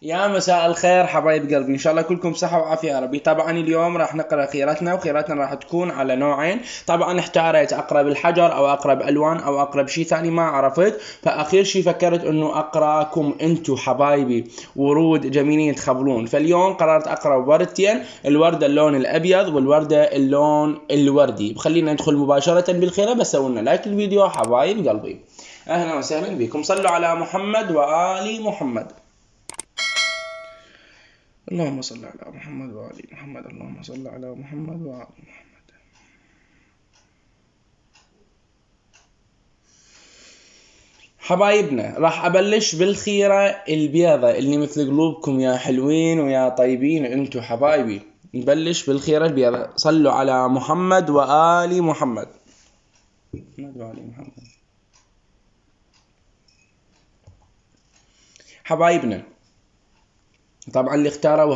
يا مساء الخير حبايب قلبي، ان شاء الله كلكم صحة وعافية يا ربي. طبعا اليوم راح نقرا خيرتنا، وخيرتنا راح تكون على نوعين. طبعا احتاريت اقرا بالحجر او اقرا بالوان او اقرا بشي ثاني، ما عرفت، فاخير شي فكرت انه اقراكم انتو حبايبي ورود جميلين تخبلون. فاليوم قررت اقرا وردتين، الوردة اللون الابيض والوردة اللون الوردي. خلينا ندخل مباشرة بالخيرة، بس سووا لنا لايك الفيديو حبايب قلبي. اهلا وسهلا بكم، صلوا على محمد وآل محمد. اللهم صل على محمد وآل محمد، اللهم صل على محمد وآل محمد. حبايبنا راح أبلش بالخيرة البيضة اللي مثل قلوبكم يا حلوين ويا طيبين انتو حبايبي. نبلش بالخيرة البيضة. صلوا على محمد وآل محمد. محمد وآل محمد. حبايبنا طبعا اللي اختاروا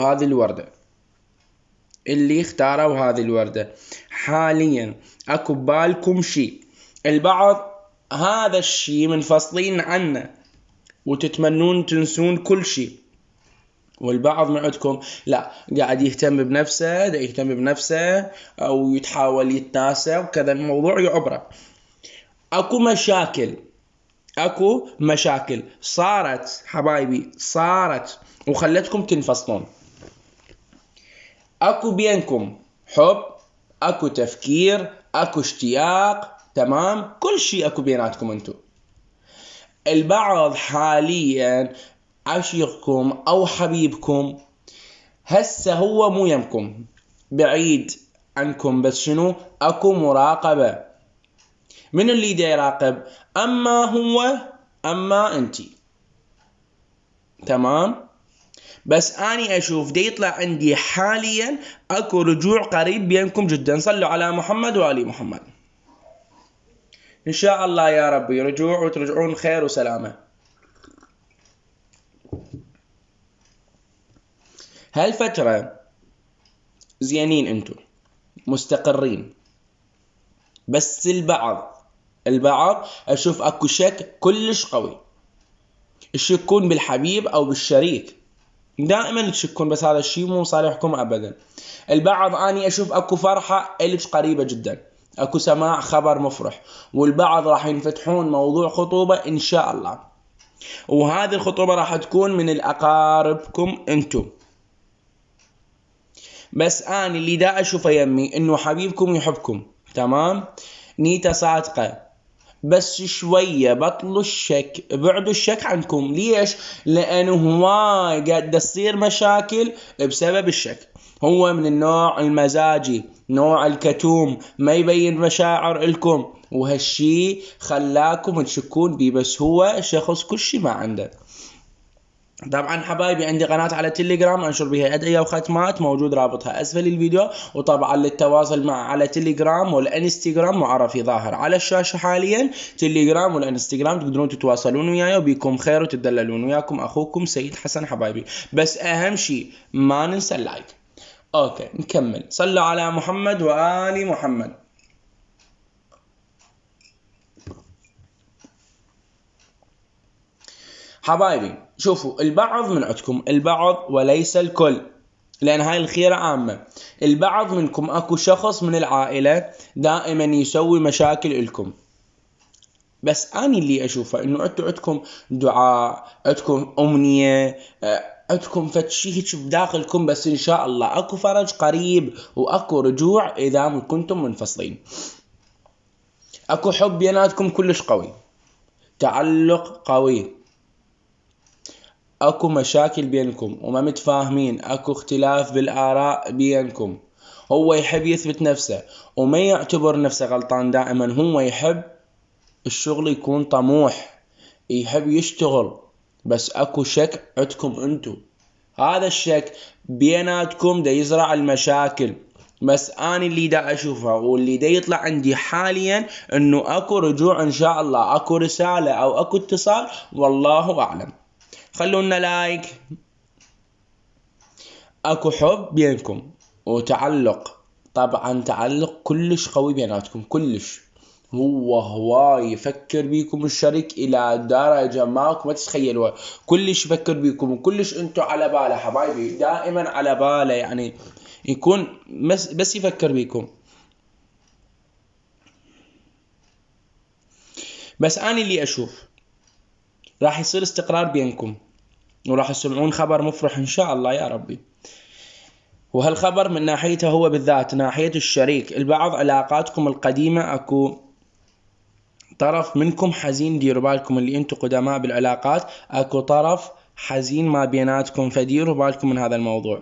هذه الوردة حاليا اكو ببالكم شي. البعض هذا الشي منفصلين عنه وتتمنون تنسون كل شي، والبعض من عندكم لا، قاعد يهتم بنفسه او يتحاول يتناسى وكذا، الموضوع يعبره. اكو مشاكل صارت حبايبي، وخلتكم تنفصلون. اكو بينكم حب، اكو تفكير، اكو اشتياق، تمام، كل شيء اكو بيناتكم انتو. البعض حاليا عشيقكم او حبيبكم هسه هو مو يمكم، بعيد عنكم، بس شنو اكو مراقبة. من اللي دا يراقب؟ اما هو اما انتي، تمام. بس اني اشوف دي يطلع عندي حاليا اكو رجوع قريب بينكم جدا. صلوا على محمد وآل محمد. ان شاء الله يا ربي رجوع وترجعون خير وسلامة. هالفترة زينين انتو، مستقرين، بس البعض اشوف اكو شك كلش قوي. تشكون بالحبيب او بالشريك، دائما تشكون، بس هذا الشيء مو صالحكم ابدا. البعض اني اشوف اكو فرحة الك قريبة جدا، اكو سماع خبر مفرح، والبعض راح ينفتحون موضوع خطوبة ان شاء الله، وهذه الخطوبة راح تكون من الاقاربكم انتو. بس اني اللي دا اشوفه يمي انه حبيبكم يحبكم، تمام، نيته صادقة، بس شوية بطلوا الشك، بعدوا الشك عنكم. ليش؟ لأنه هواي قاعد تصير مشاكل بسبب الشك. هو من النوع المزاجي، نوع الكتوم، ما يبين مشاعر لكم، وهالشي خلاكم تشكون بيه، بس هو شخص كل شي ما عنده. طبعا حبايبي عندي قناة على تليجرام انشر بها ادعية وختمات، موجود رابطها اسفل الفيديو. وطبعا للتواصل مع على تليجرام والانستغرام معرفي ظاهر على الشاشة حاليا. تليجرام والانستغرام تقدرون تتواصلون وياي، وبيكم خير وتدللون. وياكم اخوكم سيد حسن حبايبي. بس اهم شي ما ننسى اللايك. اوكي نكمل. صلوا على محمد وآل محمد. حبايبي شوفوا، البعض من عندكم، البعض وليس الكل، لأن هاي الخيرة عامة. البعض منكم أكو شخص من العائلة دائما يسوي مشاكل إلكم، بس أنا اللي أشوفه إنه عندكم دعاء، عندكم أمنية، عندكم فتشي هيك بداخلكم، بس إن شاء الله أكو فرج قريب وأكو رجوع إذا كنتم منفصلين. أكو حب بيناتكم كلش قوي، تعلق قوي. اكو مشاكل بينكم وما متفاهمين، اكو اختلاف بالاراء بينكم. هو يحب يثبت نفسه وما يعتبر نفسه غلطان، دائما هو يحب الشغل يكون طموح، يحب يشتغل. بس اكو شك عندكم انتو، هذا الشك بيناتكم دا يزرع المشاكل. بس اني اللي دا اشوفه واللي دا يطلع عندي حاليا انه اكو رجوع ان شاء الله، اكو رسالة او اكو اتصال، والله اعلم. خلونا لايك. اكو حب بينكم وتعلق، طبعا تعلق كلش قوي بيناتكم، كلش. هو هواي يفكر بيكم الشريك إلى درجة ما تتخيلوها. كلش يفكر بيكم وكلش انتو على باله حبايبي، دائما على باله، يعني يكون بس يفكر بيكم. بس أنا اللي أشوف راح يصير استقرار بينكم، وراح تسمعون خبر مفرح إن شاء الله يا ربي. وهالخبر من ناحيته هو بالذات، ناحية الشريك، البعض علاقاتكم القديمة أكو طرف منكم حزين، ديروا بالكم اللي انتو قدماء بالعلاقات، أكو طرف حزين ما بيناتكم، فديروا بالكم من هذا الموضوع.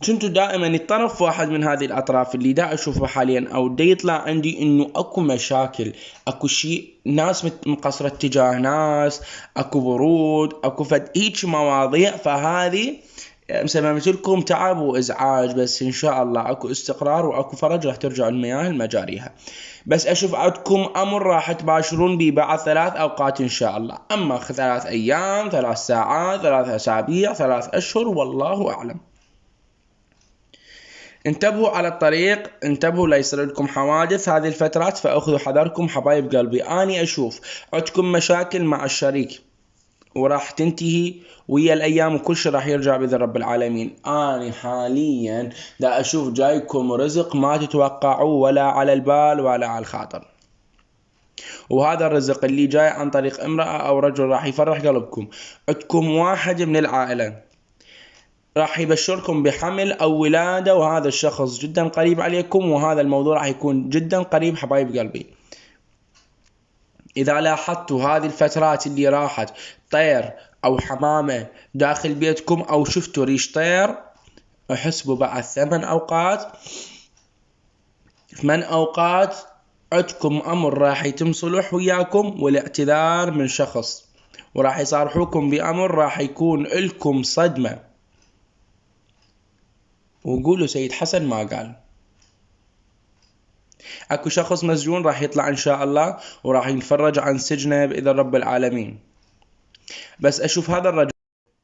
كنتوا دائما الطرف واحد من هذه الأطراف اللي دا أشوفه حاليا أو دا يطلع عندي إنه أكو مشاكل، أكو شيء، ناس مقصرة تجاه ناس، أكو برود، أكو هيك مواضيع. فهذه مسببت لكم تعب وإزعاج، بس إن شاء الله أكو استقرار وأكو فرج، راح ترجع المياه لمجاريها. بس أشوف عندكم أمر راح تباشرون به بعد 3 أوقات إن شاء الله، أما 3 أيام، 3 ساعات، 3 أسابيع، 3 أشهر، والله أعلم. انتبهوا على الطريق، انتبهوا لا يصير لكم حوادث هذه الفترات، فأخذوا حذركم حبايب قلبي. أني أشوف عندكم مشاكل مع الشريك وراح تنتهي ويا الأيام، وكل شيء راح يرجع بإذن رب العالمين. أنا حاليا دا أشوف جايكم رزق ما تتوقعوا، ولا على البال ولا على الخاطر. وهذا الرزق اللي جاي عن طريق امرأة أو رجل راح يفرح قلبكم. عندكم واحد من العائلة راح يبشركم بحمل أو ولادة، وهذا الشخص جدا قريب عليكم، وهذا الموضوع راح يكون جدا قريب حبايب قلبي. إذا لاحظتوا هذه الفترات اللي راحت طير أو حمامة داخل بيتكم، أو شفتوا ريش طير، احسبوا بعد 8 أوقات، 8 أوقات عندكم أمر راح يتم صلح وياكم والاعتذار من شخص، وراح يصارحوكم بأمر راح يكون لكم صدمة. وقولوا سيد حسن ما قال. اكو شخص مسجون راح يطلع ان شاء الله، وراح يتفرج عن سجنه باذن رب العالمين. بس اشوف هذا الرجل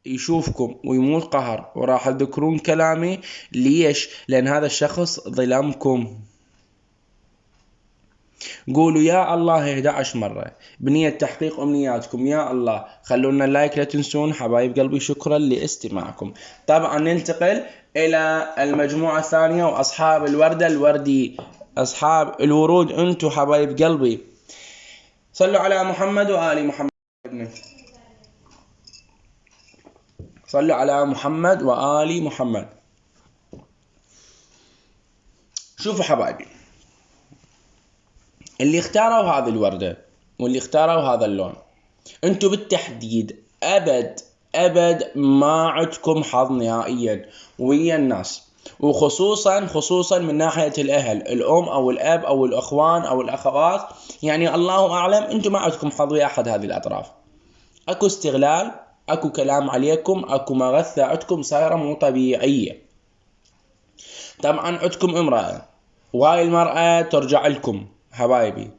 يشوفكم ويموت قهر، وراح تذكرون كلامي. ليش؟ لان هذا الشخص ظلمكم. قولوا يا الله 11 مرة بنية تحقيق أمنياتكم. يا الله خلونا اللايك، لا تنسون حبايب قلبي. شكرا لاستماعكم. طبعا ننتقل إلى المجموعة الثانية، وأصحاب الوردة الوردي، أصحاب الورود، أنتوا حبايب قلبي. صلوا على محمد وآل محمد. صلوا على محمد وآل محمد. شوفوا حبايبي، اللي اختاروا هذه الوردة واللي اختاروا هذا اللون، انتوا بالتحديد أبد ما عندكم حظ نهائيا ويا الناس، وخصوصا من ناحية الأهل، الأم أو الأب أو الأخوان أو الأخوات. يعني الله أعلم انتوا ما عندكم حظ ويا أحد هذه الأطراف. أكو استغلال، أكو كلام عليكم، أكو مغثة عندكم صايرة مو طبيعية. طبعا عندكم امرأة، وهاي المرأة ترجع لكم حبايبي.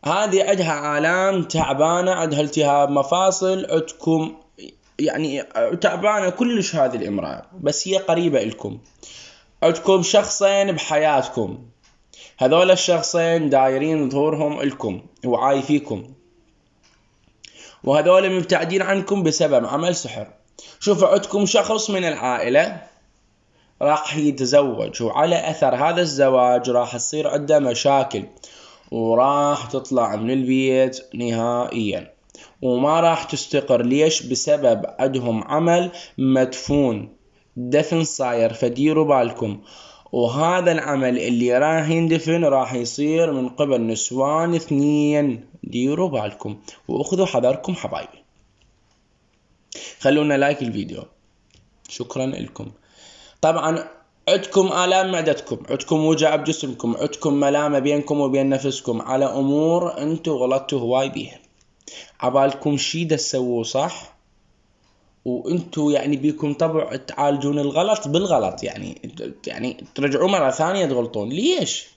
هذه عندها آلام، تعبانة، عندها التهاب مفاصل، عندكم يعني تعبانة كلش هذه الامرأة، بس هي قريبة لكم. عندكم شخصين بحياتكم، هذول الشخصين دايرين ظهورهم لكم وعايفيكم، وهذول مبتعدين عنكم بسبب عمل سحر. شوفوا عندكم شخص من العائلة راح يتزوج، وعلى أثر هذا الزواج راح تصير عنده مشاكل، وراح تطلع من البيت نهائيا، وما راح تستقر. ليش؟ بسبب عندهم عمل مدفون، دفن صاير، فديروا بالكم. وهذا العمل اللي راح يندفن راح يصير من قبل نسوان 2. ديروا بالكم واخذوا حذركم حبايبي. خلونا لايك الفيديو. شكرا لكم. طبعا عندكم آلام معدتكم، عندكم وجع بجسمكم، عندكم ملامة بينكم وبين نفسكم على أمور أنتوا غلطتوا هواي بيها، عبالكم شي دا تسووه صح، وأنتوا يعني بيكم طبع تعالجون الغلط بالغلط، يعني ترجعوا مرة ثانية تغلطون. ليش؟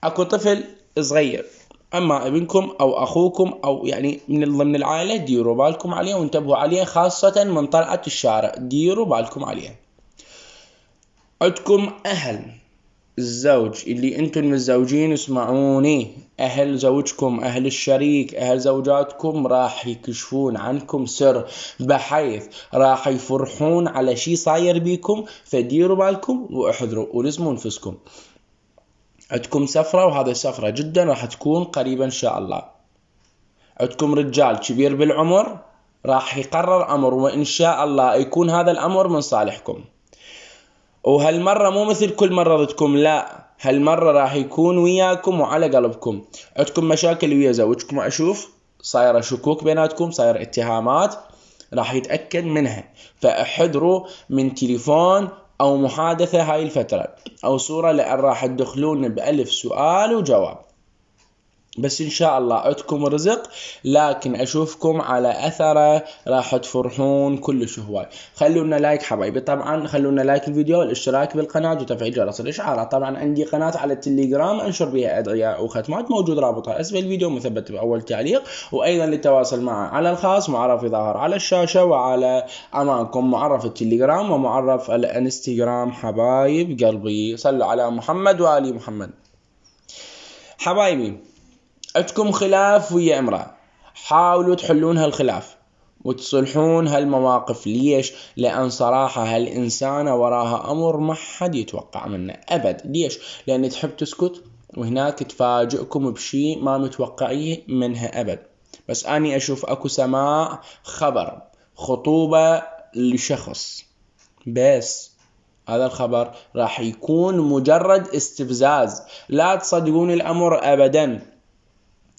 أكو طفل صغير، أما ابنكم أو أخوكم أو يعني من ضمن العائلة، ديروا بالكم عليه وانتبهوا عليه، خاصة من طلعة الشارع، ديروا بالكم عليه. عندكم أهل الزوج اللي انتم متزوجين اسمعوني، اهل زوجكم، اهل الشريك، اهل زوجاتكم راح يكشفون عنكم سر، بحيث راح يفرحون على شي صاير بيكم، فديروا بالكم واحذروا ولزموا نفسكم. عندكم سفرة، وهذه السفرة جدا راح تكون قريبا ان شاء الله. عندكم رجال كبير بالعمر راح يقرر امر، وان شاء الله يكون هذا الامر من صالحكم. وهالمرة مو مثل كل مرة ضدكم، لا، هالمرة راح يكون وياكم وعلى قلبكم. عندكم مشاكل ويا زوجكم، اشوف صايرة شكوك بيناتكم، صاير اتهامات، راح يتأكد منها. فاحذروا من تليفون او محادثة هاي الفترة او صورة، لان راح تدخلون بألف سؤال وجواب. بس ان شاء الله عندكم رزق، لكن اشوفكم على اثره راح تفرحون كلش هواي. خلونا لايك حبايبي، طبعا خلونا لايك الفيديو والاشتراك بالقناه وتفعيل جرس الاشعارات. طبعا عندي قناه على التليجرام انشر بها ادعيه وختمات، موجود رابطها اسفل الفيديو مثبت باول تعليق. وايضا للتواصل معي على الخاص معرفي ظاهر على الشاشه، وعلى امامكم معرف التليجرام ومعرف الانستغرام. حبايب قلبي صلوا على محمد وآل محمد. حبايبي عندكم خلاف ويا امرأة، حاولوا تحلون هالخلاف وتصلحون هالمواقف. ليش؟ لأن صراحة هالإنسانة وراها أمر ما حد يتوقع منه أبد. ليش؟ لأن تحب تسكت وهناك تفاجئكم بشي ما متوقعيه منها أبد. بس أني أشوف أكو سماع خبر خطوبة لشخص، بس هذا الخبر راح يكون مجرد استفزاز، لا تصدقون الأمر أبدا.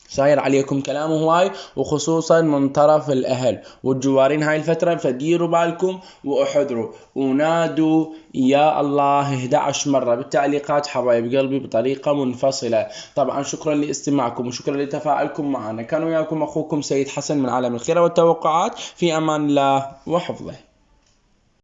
صاير عليكم كلام هواي، وخصوصا من طرف الأهل والجوارين هاي الفترة، فديروا بالكم واحذروا ونادوا يا الله 11 مرة بالتعليقات حبايب قلبي بطريقة منفصلة. طبعا شكرا لاستماعكم وشكرا لتفاعلكم معنا. كان وياكم أخوكم سيد حسن من عالم الخير والتوقعات، في أمان الله وحفظه.